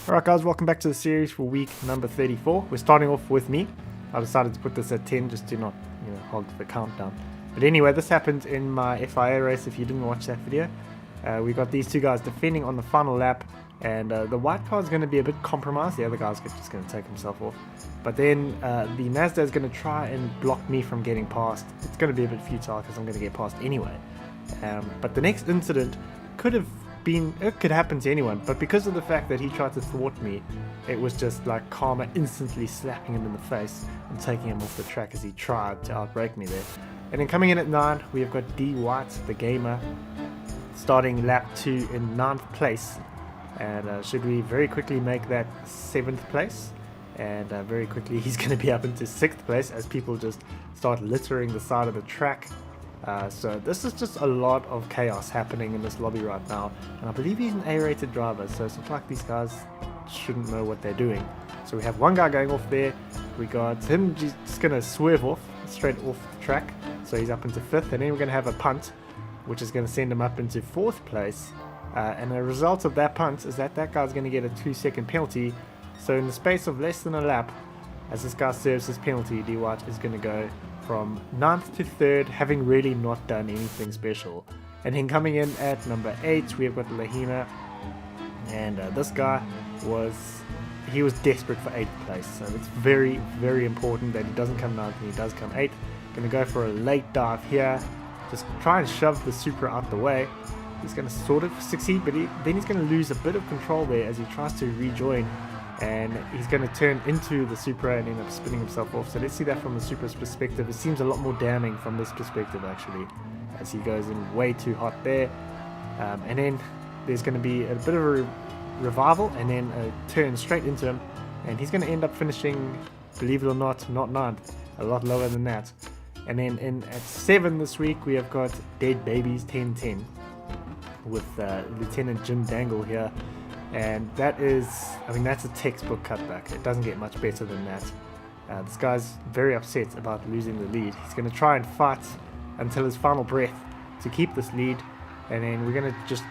Alright guys, welcome back to the series for week number 34. We're starting off with me. I decided to put this at 10 just to not, hog the countdown. But anyway, this happened in my FIA race if you didn't watch that video. We got these two guys defending on the final lap, and the white car is going to be a bit compromised. The other guy's just going to take himself off. But then the Mazda is going to try and block me from getting past. It's going to be a bit futile because I'm going to get past anyway. But the next incident it could happen to anyone, but because of the fact that he tried to thwart me, it was just like karma instantly slapping him in the face and taking him off the track as he tried to outbrake me there. And then coming in at 9, we have got D White, the gamer, starting lap 2 in 9th place. And should we very quickly make that 7th place? And very quickly he's going to be up into 6th place as people just start littering the side of the track. So this is just a lot of chaos happening in this lobby right now, and I believe he's an A-rated driver, so it's not like these guys shouldn't know what they're doing. So we have one guy going off there, we got him just going to swerve off, straight off the track, so he's up into 5th, and then we're going to have a punt, which is going to send him up into 4th place, and the result of that punt is that guy's going to get a 2-second penalty. So in the space of less than a lap, as this guy serves his penalty, D White is going to go from 9th to 3rd, having really not done anything special. And then coming in at number 8, we have got Lahina, and this guy was desperate for 8th place, so it's very, very important that he doesn't come 9th and he does come 8th. Going to go for a late dive here, just try and shove the Supra out the way. He's going to sort of succeed, but then he's going to lose a bit of control there as he tries to rejoin, and he's going to turn into the Supra and end up spinning himself off. So let's see that from the Supra's perspective. It seems a lot more damning from this perspective actually, as he goes in way too hot there. And then there's going to be a bit of a revival and then a turn straight into him, and he's going to end up finishing, believe it or not 9th, a lot lower than that. And then in at 7 this week we have got Dead Babies 1010 with Lieutenant Jim Dangle here. And that's a textbook cutback. It doesn't get much better than that. This guy's very upset about losing the lead. He's going to try and fight until his final breath to keep this lead, and then we're going to just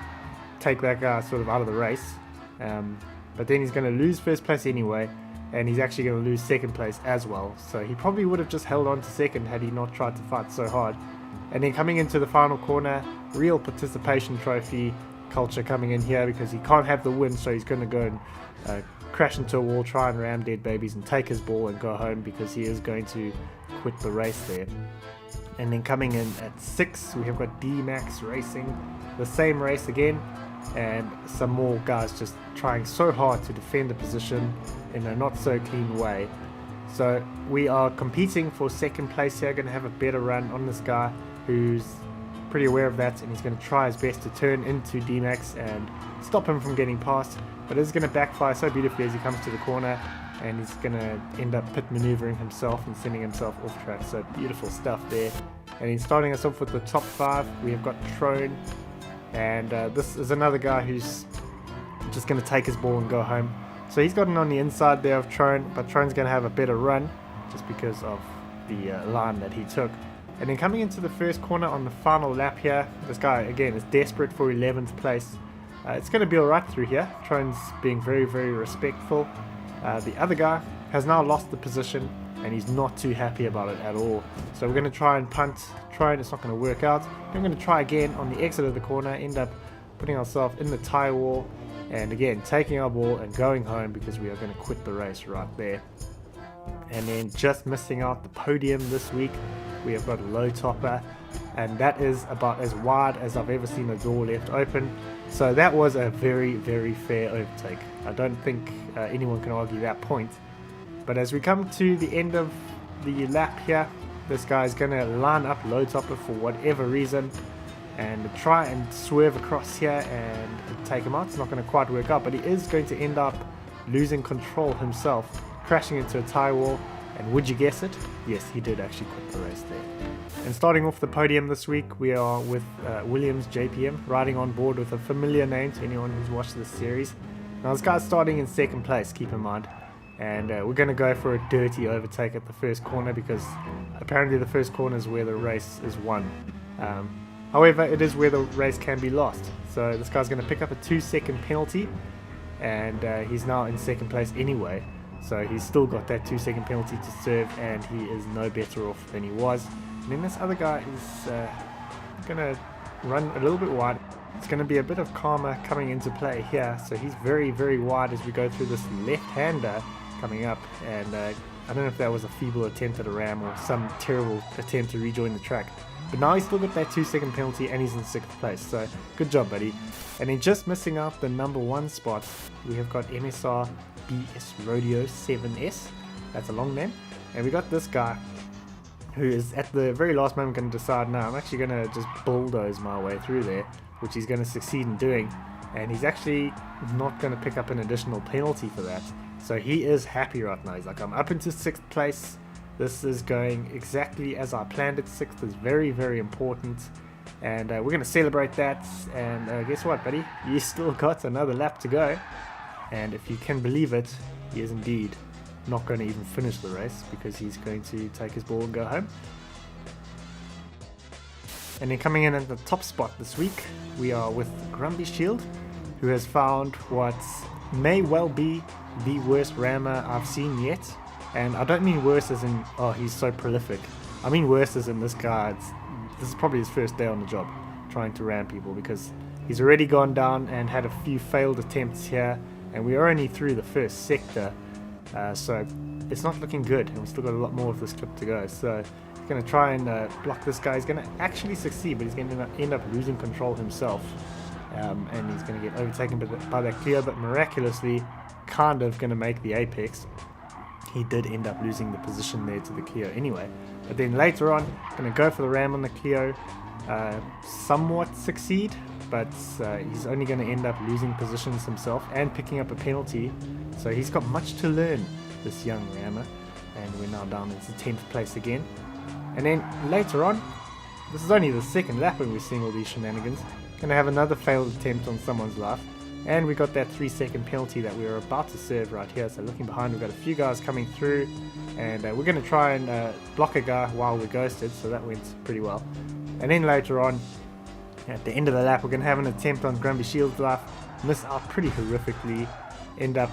take that guy sort of out of the race. But then he's going to lose 1st place anyway, and he's actually going to lose 2nd place as well. So he probably would have just held on to 2nd had he not tried to fight so hard. And then coming into the final corner, real participation trophy culture coming in here, because he can't have the win, so he's going to go and crash into a wall, try and ram Dead Babies and take his ball and go home, because he is going to quit the race there. And then coming in at 6 we have got DMax racing the same race again, and some more guys just trying so hard to defend the position in a not so clean way. So we are competing for 2nd place here, going to have a better run on this guy who's pretty aware of that, and he's going to try his best to turn into DMax and stop him from getting past, but it's going to backfire so beautifully as he comes to the corner, and he's going to end up pit maneuvering himself and sending himself off track. So beautiful stuff there. And he's starting us off with the top 5. We have got Trone, and this is another guy who's just going to take his ball and go home. So he's gotten on the inside there of Trone, but Trone's going to have a better run just because of the line that he took. And then coming into the first corner on the final lap here, this guy again is desperate for 11th place. It's going to be alright through here. Trone's being very, very respectful. The other guy has now lost the position, and he's not too happy about it at all. So we're going to try and punt Trone. It's not going to work out. Then we're going to try again on the exit of the corner, end up putting ourselves in the tyre wall, and again taking our ball and going home, because we are going to quit the race right there. And then just missing out the podium this week, we have got Low Topper, and that is about as wide as I've ever seen a door left open. So that was a very, very fair overtake. I don't think anyone can argue that point. But as we come to the end of the lap here, this guy is going to line up Low Topper for whatever reason and try and swerve across here and take him out. It's not going to quite work out, but he is going to end up losing control himself, crashing into a tyre wall. And would you guess it? Yes, he did actually quit the race there. And starting off the podium this week, we are with Williams JPM, riding on board with a familiar name to anyone who's watched this series. Now this guy's starting in 2nd place, keep in mind. And we're going to go for a dirty overtake at the first corner, because apparently the first corner is where the race is won. However, it is where the race can be lost. So this guy's going to pick up a 2-second penalty, and he's now in second place anyway. So he's still got that 2-second penalty to serve, and he is no better off than he was. And then this other guy is going to run a little bit wide. It's going to be a bit of karma coming into play here. So he's very, very wide as we go through this left-hander coming up. And I don't know if that was a feeble attempt at a ram or some terrible attempt to rejoin the track. But now he's still got that 2-second penalty and he's in 6th place. So good job, buddy. And then just missing out the number 1 spot, we have got MSR BS Rodeo 7S. That's a long name. And we got this guy who is at the very last moment going to decide, no, I'm actually going to just bulldoze my way through there, which he's going to succeed in doing. And he's actually not going to pick up an additional penalty for that. So he is happy right now. He's like, I'm up into 6th place. This is going exactly as I planned it. 6th is very, very important. And we're going to celebrate that. And guess what, buddy? You still got another lap to go. And if you can believe it, he is indeed not going to even finish the race because he's going to take his ball and go home. And then coming in at the top spot this week, we are with Grumpy Shield, who has found what may well be the worst rammer I've seen yet. And I don't mean worse as in, oh, he's so prolific. I mean worse as in this guy, this is probably his first day on the job, trying to ram people, because he's already gone down and had a few failed attempts here, and we are only through the first sector, so it's not looking good, and we've still got a lot more of this clip to go. So he's going to try and block this guy. He's going to actually succeed, but he's going to end up losing control himself, and he's going to get overtaken by that Clio, but miraculously kind of going to make the apex. He did end up losing the position there to the Clio anyway. But then later on, going to go for the ram on the Clio, somewhat succeed, but he's only going to end up losing positions himself and picking up a penalty. So he's got much to learn, this young rammer, and we're now down into 10th place again. And then later on, this is only the second lap when we're seeing all these shenanigans, going to have another failed attempt on someone's life. And we got that 3-second penalty that we were about to serve right here. So looking behind, we've got a few guys coming through, and we're going to try and block a guy while we're ghosted, so that went pretty well. And then later on, at the end of the lap, we're going to have an attempt on Grumpy Shield's life, miss out pretty horrifically, end up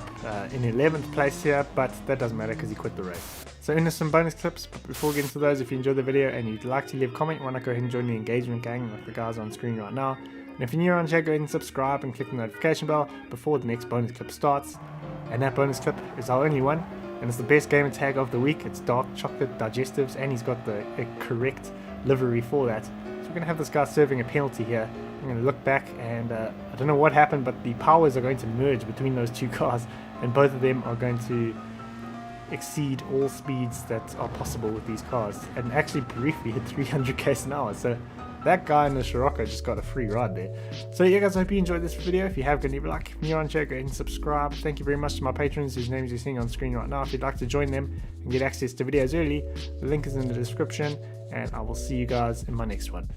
in 11th place here, but that doesn't matter because he quit the race. So into some bonus clips, but before we get into those, if you enjoyed the video and you'd like to leave a comment, why not go ahead and join the engagement gang like the guys on screen right now. And if you're new around here, go ahead and subscribe and click the notification bell before the next bonus clip starts. And that bonus clip is our only one, and it's the best gamer tag of the week. It's dark chocolate digestives, and he's got the correct livery for that. So we're going to have this guy serving a penalty here. I'm going to look back, and I don't know what happened, but the powers are going to merge between those two cars, and both of them are going to exceed all speeds that are possible with these cars, and actually briefly hit 300 km an hour. So that guy in the Scirocco just got a free ride there. So yeah guys, I hope you enjoyed this video. If you have, go leave a like. If you're on chat, go ahead and subscribe. Thank you very much to my patrons whose names you're seeing on screen right now. If you'd like to join them and get access to videos early, the link is in the description, and I will see you guys in my next one.